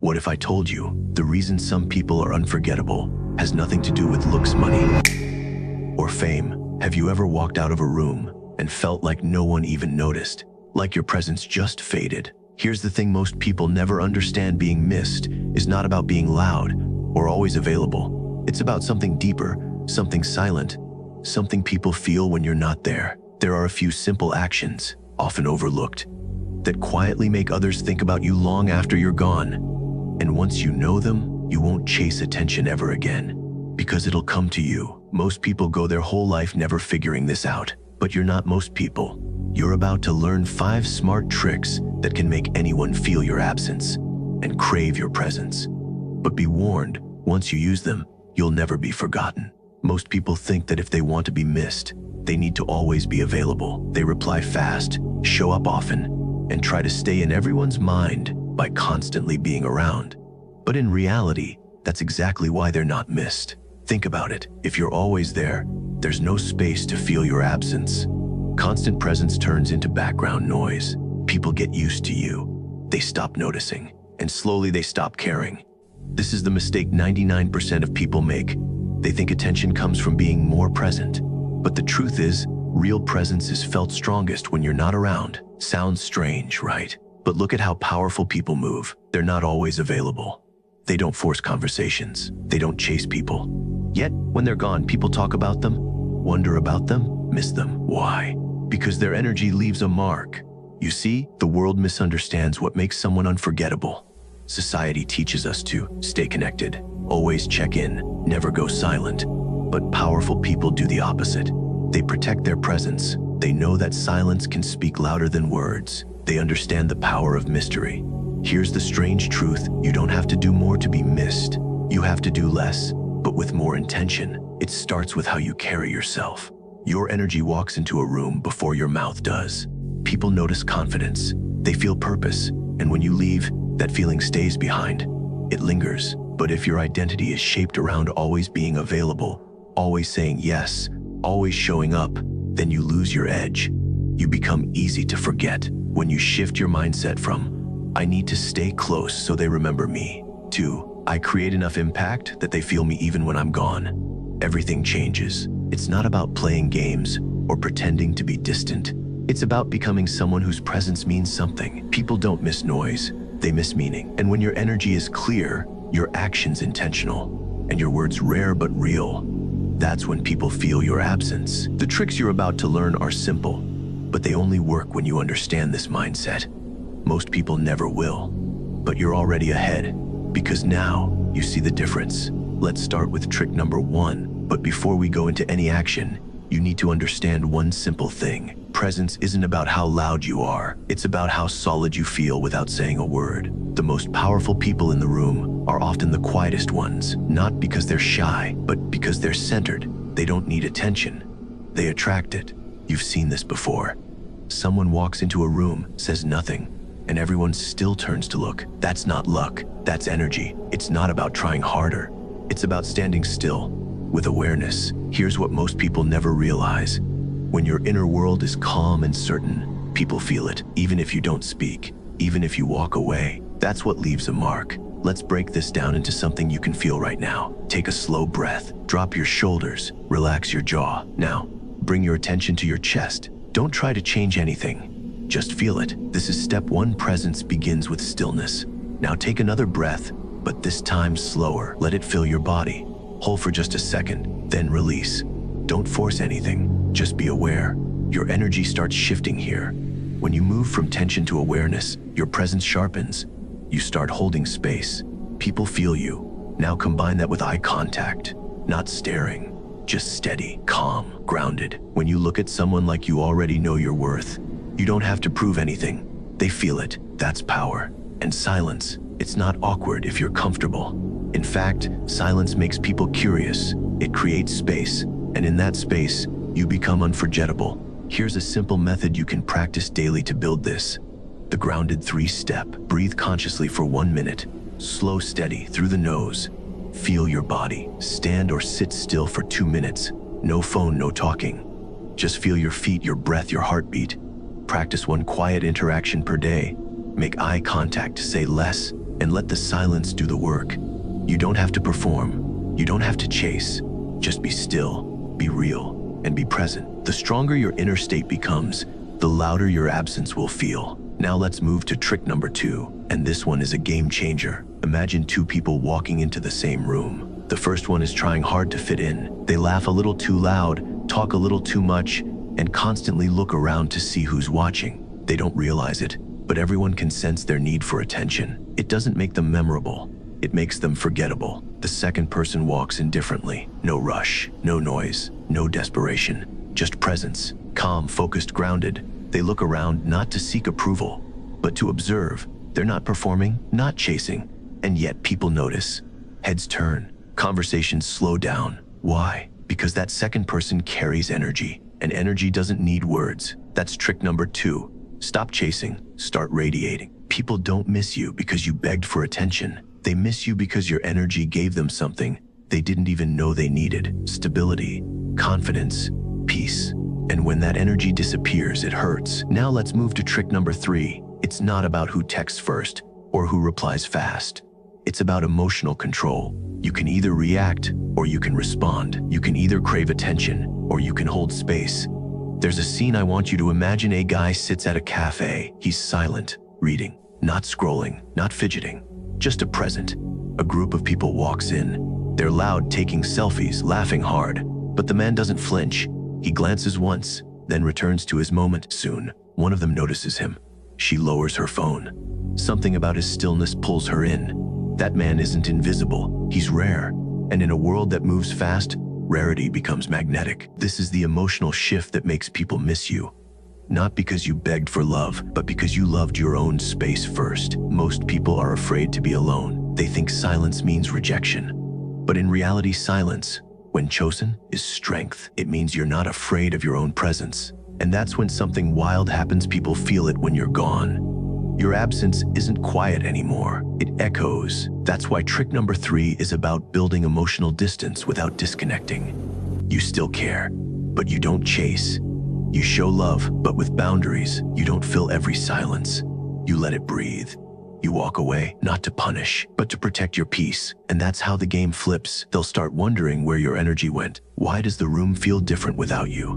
What if I told you the reason some people are unforgettable has nothing to do with looks, money, or fame? Have you ever walked out of a room and felt like no one even noticed? Like your presence just faded? Here's the thing most people never understand: being missed is not about being loud or always available. It's about something deeper, something silent, something people feel when you're not there. There are a few simple actions, often overlooked, that quietly make others think about you long after you're gone. And once you know them, you won't chase attention ever again, because it'll come to you. Most people go their whole life never figuring this out, but you're not most people. You're about to learn 5 smart tricks that can make anyone feel your absence and crave your presence. But be warned, once you use them, you'll never be forgotten. Most people think that if they want to be missed, they need to always be available. They reply fast, show up often, and try to stay in everyone's mind by constantly being around. But in reality, that's exactly why they're not missed. Think about it. If you're always there, there's no space to feel your absence. Constant presence turns into background noise. People get used to you. They stop noticing, and slowly they stop caring. This is the mistake 99% of people make. They think attention comes from being more present. But the truth is, real presence is felt strongest when you're not around. Sounds strange, right? But look at how powerful people move. They're not always available. They don't force conversations. They don't chase people. Yet, when they're gone, people talk about them, wonder about them, miss them. Why? Because their energy leaves a mark. You see, the world misunderstands what makes someone unforgettable. Society teaches us to stay connected, always check in, never go silent. But powerful people do the opposite. They protect their presence. They know that silence can speak louder than words. They understand the power of mystery. Here's the strange truth: you don't have to do more to be missed. You have to do less, but with more intention. It starts with how you carry yourself. Your energy walks into a room before your mouth does. People notice confidence. They feel purpose. And when you leave, that feeling stays behind. It lingers. But if your identity is shaped around always being available, always saying yes, always showing up, then you lose your edge. You become easy to forget. When you shift your mindset from, I need to stay close so they remember me, to, I create enough impact that they feel me even when I'm gone, everything changes. It's not about playing games or pretending to be distant. It's about becoming someone whose presence means something. People don't miss noise, they miss meaning. And when your energy is clear, your actions intentional, and your words rare but real, that's when people feel your absence. The tricks you're about to learn are simple, but they only work when you understand this mindset. Most people never will, but you're already ahead, because now you see the difference. Let's start with trick number 1. But before we go into any action, you need to understand one simple thing. Presence isn't about how loud you are. It's about how solid you feel without saying a word. The most powerful people in the room are often the quietest ones, not because they're shy, but because they're centered. They don't need attention. They attract it. You've seen this before. Someone walks into a room, says nothing, and everyone still turns to look. That's not luck. That's energy. It's not about trying harder. It's about standing still with awareness. Here's what most people never realize. When your inner world is calm and certain, people feel it, even if you don't speak, even if you walk away. That's what leaves a mark. Let's break this down into something you can feel right now. Take a slow breath, drop your shoulders, relax your jaw. Now, bring your attention to your chest. Don't try to change anything, just feel it. This is step 1. Presence begins with stillness. Now take another breath, but this time slower. Let it fill your body. Hold for just a second, then release. Don't force anything, just be aware. Your energy starts shifting here. When you move from tension to awareness, your presence sharpens. You start holding space. People feel you. Now combine that with eye contact. Not staring, just steady, calm, grounded. When you look at someone like you already know your worth, you don't have to prove anything. They feel it. That's power. And silence, it's not awkward if you're comfortable. In fact, silence makes people curious. It creates space, and in that space, you become unforgettable. Here's a simple method you can practice daily to build this. The grounded 3-step. Breathe consciously for 1 minute. Slow, steady, through the nose. Feel your body. Stand or sit still for 2 minutes. No phone, no talking. Just feel your feet, your breath, your heartbeat. Practice 1 quiet interaction per day. Make eye contact, say less, and let the silence do the work. You don't have to perform. You don't have to chase. Just be still, be real, and be present. The stronger your inner state becomes, the louder your absence will feel. Now let's move to trick number 2, and this one is a game changer. Imagine two people walking into the same room. The first one is trying hard to fit in. They laugh a little too loud, talk a little too much, and constantly look around to see who's watching. They don't realize it, but everyone can sense their need for attention. It doesn't make them memorable. It makes them forgettable. The second person walks in differently. No rush, no noise, no desperation, just presence. Calm, focused, grounded. They look around not to seek approval, but to observe. They're not performing, not chasing, and yet people notice. Heads turn, conversations slow down. Why? Because that second person carries energy, and energy doesn't need words. That's trick number 2. Stop chasing, start radiating. People don't miss you because you begged for attention. They miss you because your energy gave them something they didn't even know they needed. Stability, confidence, peace. And when that energy disappears, it hurts. Now let's move to trick number 3. It's not about who texts first or who replies fast. It's about emotional control. You can either react or you can respond. You can either crave attention or you can hold space. There's a scene I want you to imagine. A guy sits at a cafe. He's silent, reading, not scrolling, not fidgeting, just a present. A group of people walks in. They're loud, taking selfies, laughing hard. But the man doesn't flinch. He glances once, then returns to his moment. Soon, one of them notices him. She lowers her phone. Something about his stillness pulls her in. That man isn't invisible. He's rare. And in a world that moves fast, rarity becomes magnetic. This is the emotional shift that makes people miss you. Not because you begged for love, but because you loved your own space first. Most people are afraid to be alone. They think silence means rejection. But in reality, silence, when chosen, is strength. It means you're not afraid of your own presence. And that's when something wild happens. People feel it when you're gone. Your absence isn't quiet anymore. It echoes. That's why trick number 3 is about building emotional distance without disconnecting. You still care, but you don't chase. You show love, but with boundaries. You don't fill every silence. You let it breathe. You walk away, not to punish, but to protect your peace. And that's how the game flips. They'll start wondering where your energy went. Why does the room feel different without you?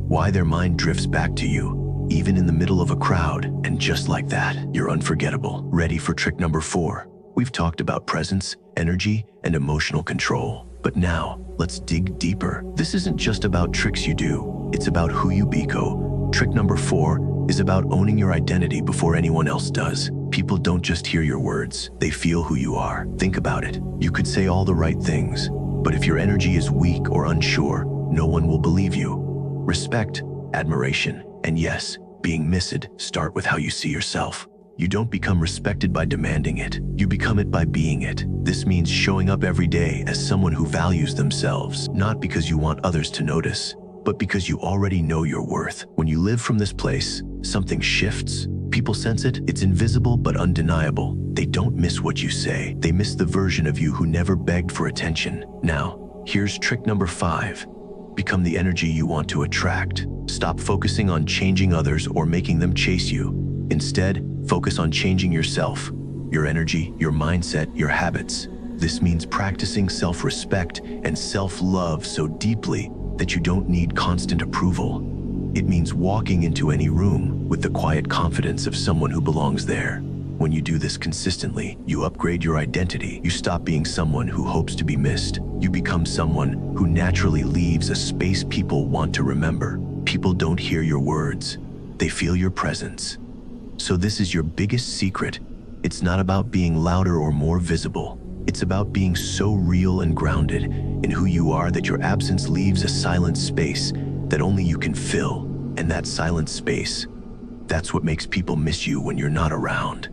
Why their mind drifts back to you, even in the middle of a crowd. And just like that, you're unforgettable. Ready for trick number 4? We've talked about presence, energy, and emotional control. But now, let's dig deeper. This isn't just about tricks you do. It's about who you become. Trick number 4 is about owning your identity before anyone else does. People don't just hear your words, they feel who you are. Think about it. You could say all the right things, but if your energy is weak or unsure, no one will believe you. Respect, admiration, and yes, being missed start with how you see yourself. You don't become respected by demanding it. You become it by being it. This means showing up every day as someone who values themselves, not because you want others to notice, but because you already know your worth. When you live from this place, something shifts. People sense it. It's invisible but undeniable. They don't miss what you say. They miss the version of you who never begged for attention. Now, here's trick number 5. Become the energy you want to attract. Stop focusing on changing others or making them chase you. Instead, focus on changing yourself, your energy, your mindset, your habits. This means practicing self-respect and self-love so deeply that you don't need constant approval. It means walking into any room with the quiet confidence of someone who belongs there. When you do this consistently, you upgrade your identity. You stop being someone who hopes to be missed. You become someone who naturally leaves a space people want to remember. People don't hear your words, they feel your presence. So this is your biggest secret. It's not about being louder or more visible. It's about being so real and grounded in who you are that your absence leaves a silent space that only you can fill. And that silent space, that's what makes people miss you when you're not around.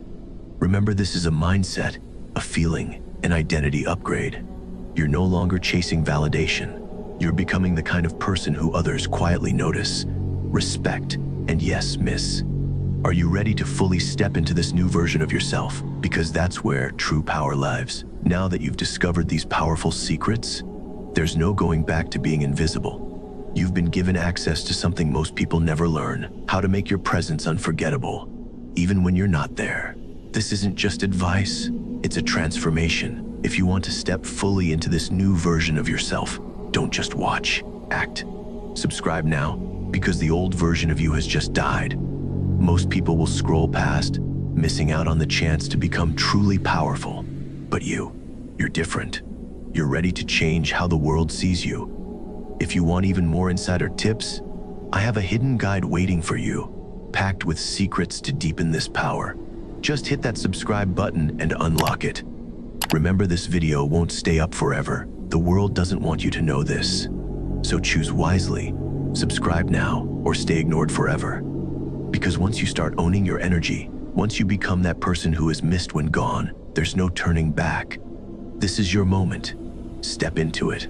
Remember, this is a mindset, a feeling, an identity upgrade. You're no longer chasing validation. You're becoming the kind of person who others quietly notice, respect, and yes, miss. Are you ready to fully step into this new version of yourself? Because that's where true power lives. Now that you've discovered these powerful secrets, there's no going back to being invisible. You've been given access to something most people never learn: how to make your presence unforgettable, even when you're not there. This isn't just advice, It's a transformation. If you want to step fully into this new version of yourself, don't just watch, act. Subscribe now, because the old version of you has just died. Most people will scroll past, missing out on the chance to become truly powerful. But you're different. You're ready to change how the world sees you. If you want even more insider tips, I have a hidden guide waiting for you, packed with secrets to deepen this power. Just hit that subscribe button and unlock it. Remember, this video won't stay up forever. The world doesn't want you to know this. So choose wisely. Subscribe now or stay ignored forever. Because once you start owning your energy, once you become that person who is missed when gone, there's no turning back. This is your moment. Step into it.